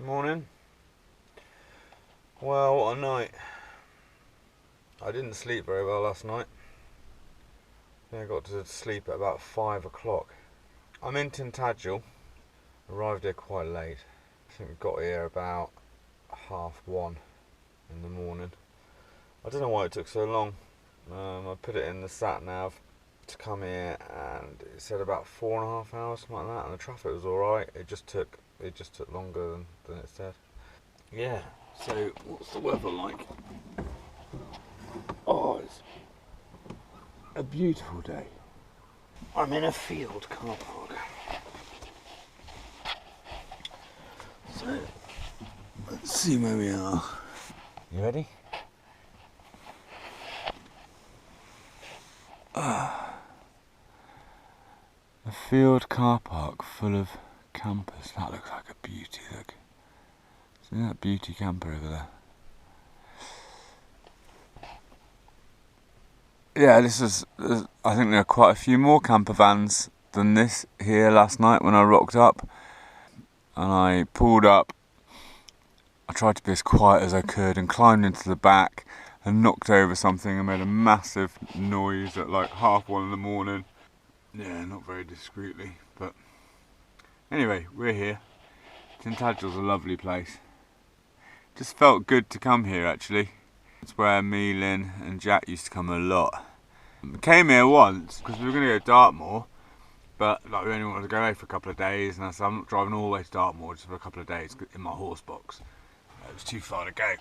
Morning. Well, what a night. I didn't sleep very well last night. I think I got to sleep at about 5 o'clock. I'm in Tintagel. Arrived here quite late. I think we got here about 1:30 in the morning. I don't know why it took so long. I put it in the sat nav to come here and it said about 4.5 hours, something like that, and the traffic was alright. It just took longer than it said. Yeah, so what's the weather like? Oh, it's a beautiful day. I'm in a field car park. So, let's see where we are. You ready? A field car park full of campers. That looks like a beauty, look. See that beauty camper over there? Yeah, I think there are quite a few more camper vans than this here last night when I rocked up. And I pulled up. I tried to be as quiet as I could and climbed into the back and knocked over something and made a massive noise at like 1:30 in the morning. Yeah, not very discreetly, but anyway, we're here. Tintagel's a lovely place. Just felt good to come here actually. It's where me, Lynn and Jack used to come a lot. We came here once because we were going to go to Dartmoor, but like we only wanted to go away for a couple of days, and I said I'm not driving all the way to Dartmoor just for a couple of days in my horse box. It was too far to go.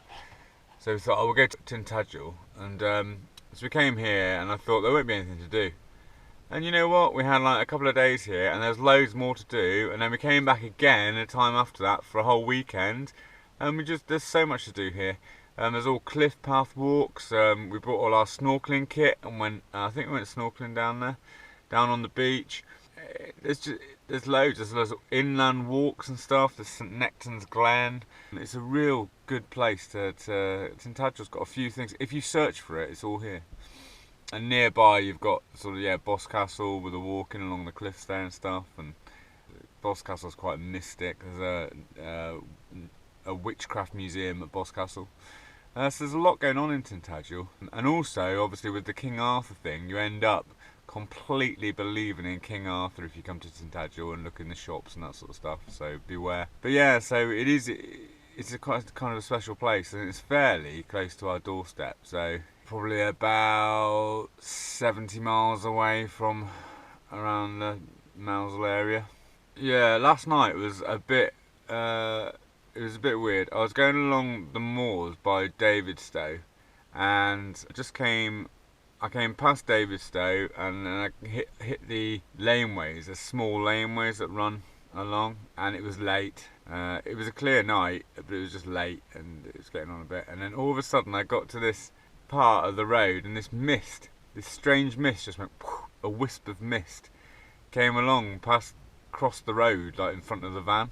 So we thought, oh, we'll go to Tintagel, and so we came here, and I thought there won't be anything to do. And you know what? We had like a couple of days here, and there's loads more to do. And then we came back again a time after that for a whole weekend, and there's so much to do here. There's all cliff path walks. We brought all our snorkeling kit and went. I think we went snorkeling down there, down on the beach. There's loads. There's loads of inland walks and stuff. There's St Nectan's Glen. It's a real good place Tintagel's got a few things. If you search for it, it's all here. And nearby you've got sort of Boscastle with the walking along the cliffs there and stuff. And Boscastle's quite mystic. There's a witchcraft museum at Boscastle. So there's a lot going on in Tintagel. And also, obviously, with the King Arthur thing, you end up completely believing in King Arthur if you come to Tintagel and look in the shops and that sort of stuff. So beware. But yeah, so it's a quite kind of a special place, and it's fairly close to our doorstep. So probably about 70 miles away from around the Mousel area. Yeah, last night was a bit weird. I was going along the moors by Davidstow, and I came past Davidstow, and then I hit the laneways, the small laneways that run along, and it was late. It was a clear night, but it was just late, and it was getting on a bit. And then all of a sudden, I got to this part of the road, and this strange mist, just went, a wisp of mist came along, crossed the road, like in front of the van.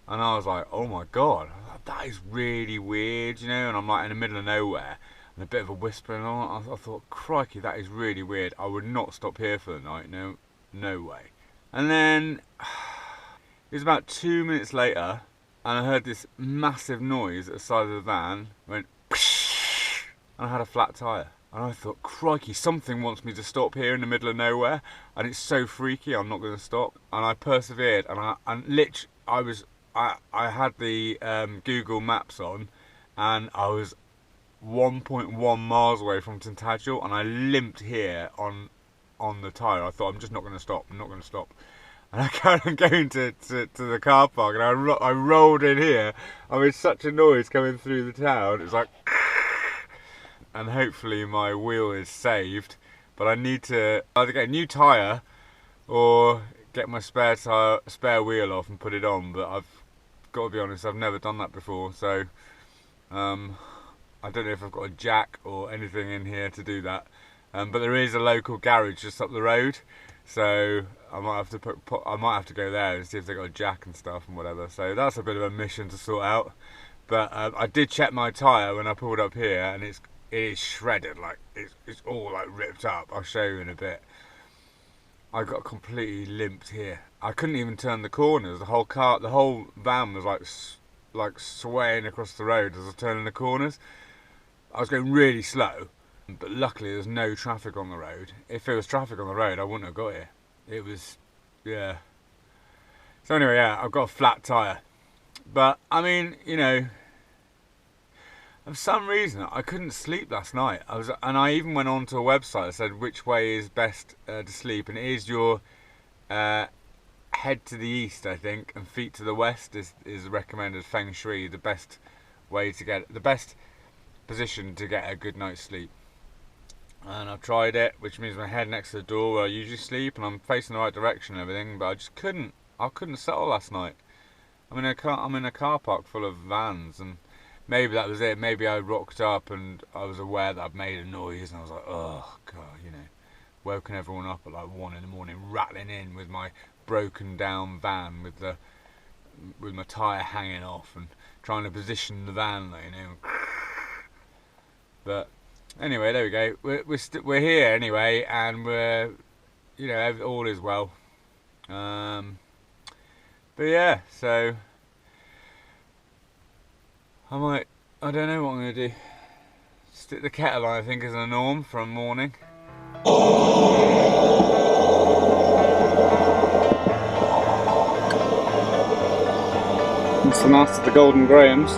And I was like, oh my god, that is really weird, you know. And I'm like in the middle of nowhere, and a bit of a whispering on. I thought, crikey, that is really weird. I would not stop here for the night, no way. And then it was about 2 minutes later, and I heard this massive noise at the side of the van. Went, and I had a flat tyre. And I thought, crikey, something wants me to stop here in the middle of nowhere, and it's so freaky, I'm not going to stop. And I persevered, I had the Google Maps on, and I was 1.1 miles away from Tintagel, and I limped here on the tyre. I thought, I'm just not going to stop. I'm not going to stop. And I carried on going to the car park, and I rolled in here. I made such a noise coming through the town. It was like, and hopefully my wheel is saved. But I need to either get a new tyre or get my spare wheel off and put it on. But I've got to be honest, I've never done that before, so I don't know if I've got a jack or anything in here to do that. But there is a local garage just up the road, so I might have to go there and see if they got a jack and stuff and whatever. So that's a bit of a mission to sort out. But I did check my tyre when I pulled up here, and it is shredded, like it's all like ripped up. I'll show you in a bit. I got completely limped here. I couldn't even turn the corners. The whole van was like like swaying across the road as I was turning the corners. I was going really slow, but luckily there's no traffic on the road. If there was traffic on the road, I wouldn't have got here. It was, yeah. So anyway, yeah, I've got a flat tyre. But, I mean, you know, for some reason I couldn't sleep last night. And I even went onto a website that said which way is best to sleep. And it is your head to the east, I think, and feet to the west is recommended feng shui, the best way to get, the best position to get a good night's sleep. And I've tried it, which means my head next to the door where I usually sleep, and I'm facing the right direction and everything, but I just couldn't settle last night. I'm in a car park full of vans, and maybe that was it. Maybe I rocked up and I was aware that I'd made a noise, and I was like, oh god, you know, woken everyone up at like 1 a.m, rattling in with my broken down van with my tyre hanging off and trying to position the van, you know. But anyway, there we go. We're here anyway, and we're, you know, all is well. But yeah, so I don't know what I'm gonna do. Stick the kettle on, I think, as a norm for a morning. It's the last of the Golden Grahams.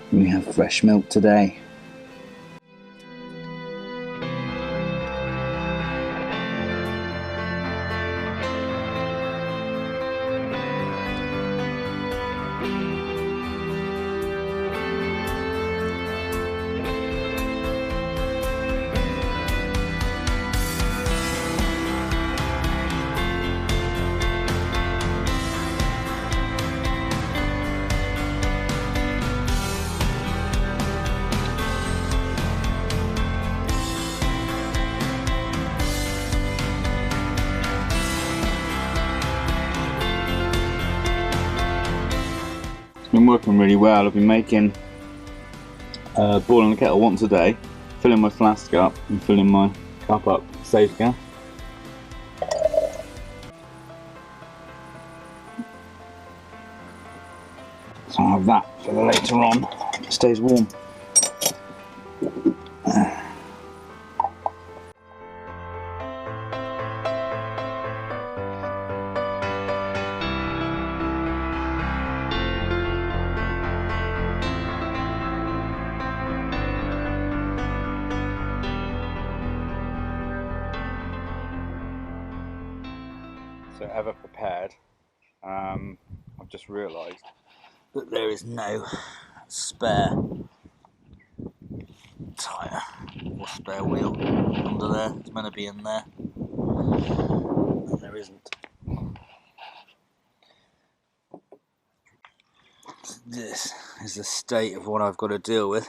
We have fresh milk today. Been working really well. I've been making boiling the kettle once a day, filling my flask up and filling my cup up, safe gas. So I'll have that for later on. It stays warm. So ever prepared, I've just realised that there is no spare tyre or spare wheel under there. It's meant to be in there, and there isn't. This is the state of what I've got to deal with.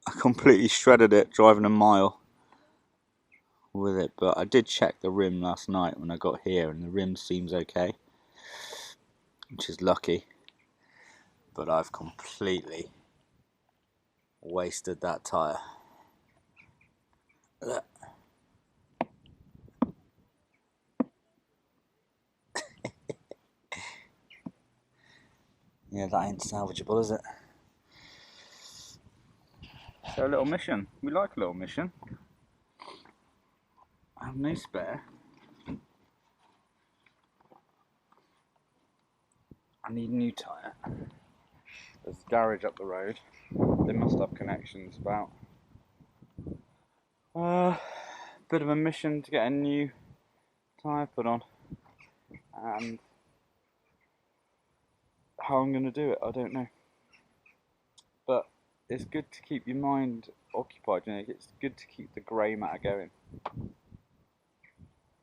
I completely shredded it driving a mile with it, but I did check the rim last night when I got here, and the rim seems okay, which is lucky. But I've completely wasted that tyre. Look. Yeah, that ain't salvageable, is it? So So a little mission. We like a little mission. I have no spare. I need a new tyre. There's a garage up the road. They must have connections about. Bit of a mission to get a new tyre put on. And how I'm going to do it, I don't know. But it's good to keep your mind occupied, you know, it's good to keep the grey matter going.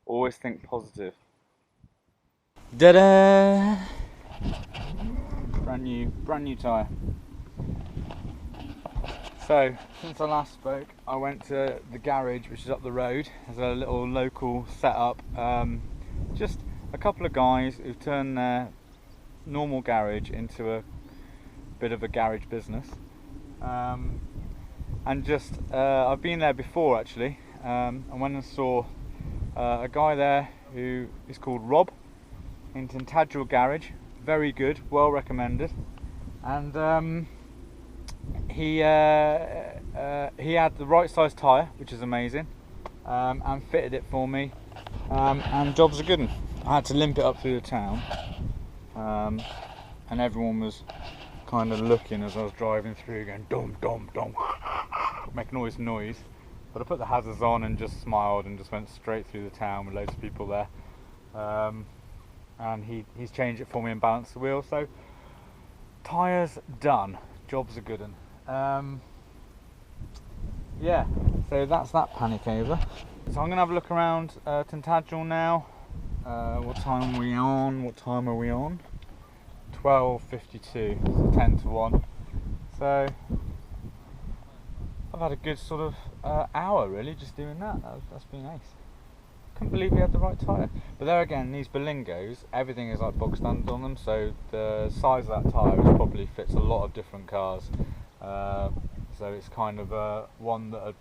Always think positive. Da-da! Brand new tyre. So, since I last spoke, I went to the garage, which is up the road. There's a little local setup. Just a couple of guys who've turned their normal garage into a bit of a garage business. And just, I've been there before actually. I went and saw a guy there who is called Rob in Tintagel garage. Very good, well recommended. And he had the right size tyre, which is amazing, and fitted it for me, and job's a good one. I had to limp it up through the town, and everyone was kind of looking as I was driving through, going dum dum dum, making all this noise. But I put the hazards on and just smiled and just went straight through the town with loads of people there. And he's changed it for me and balanced the wheel. So tyres done, job's a good one. Yeah, so that's that panic over. So I'm gonna have a look around Tintagel now. What time are we on? 12:52, so 10 to 1. So I've had a good sort of hour really just doing that. That's been nice. Couldn't believe we had the right tyre. But there again, these Berlingos, everything is like bog standard on them, so the size of that tyre probably fits a lot of different cars. So it's kind of one that a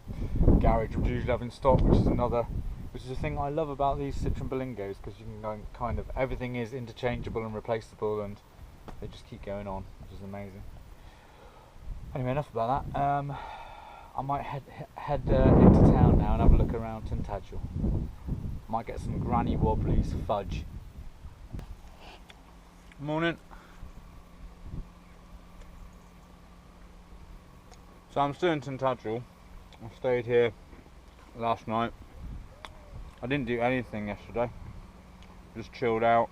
garage would usually have in stock, which is the thing I love about these Citroen Berlingos, because you can go kind of, everything is interchangeable and replaceable, and they just keep going on, which is amazing. Anyway, enough about that. I might head into town now and have a look around Tintagel. Might get some Granny Wobblies fudge. Morning. So I'm still in Tintagel. I stayed here last night. I didn't do anything yesterday. Just chilled out.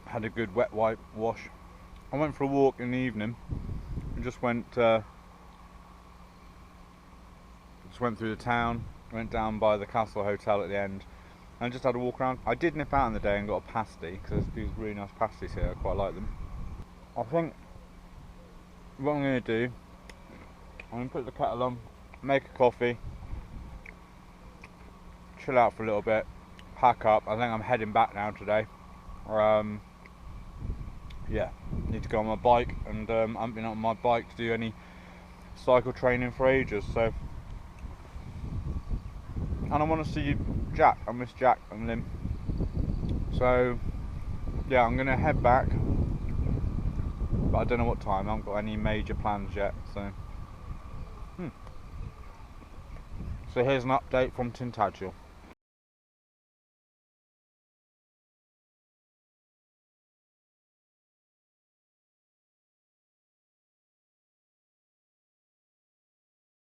Had a good wet wipe wash. I went for a walk in the evening and just went through the town, went down by the Castle Hotel at the end, and just had a walk around. I did nip out in the day and got a pasty, because there's these really nice pasties here, I quite like them. I think what I'm going to do, I'm going to put the kettle on, make a coffee, chill out for a little bit, pack up. I think I'm heading back now today. Yeah, need to go on my bike, and I haven't been on my bike to do any cycle training for ages, so. And I want to see Jack. I miss Jack and Lim. So yeah, I'm going to head back, but I don't know what time. I haven't got any major plans yet. So here's an update from Tintagel.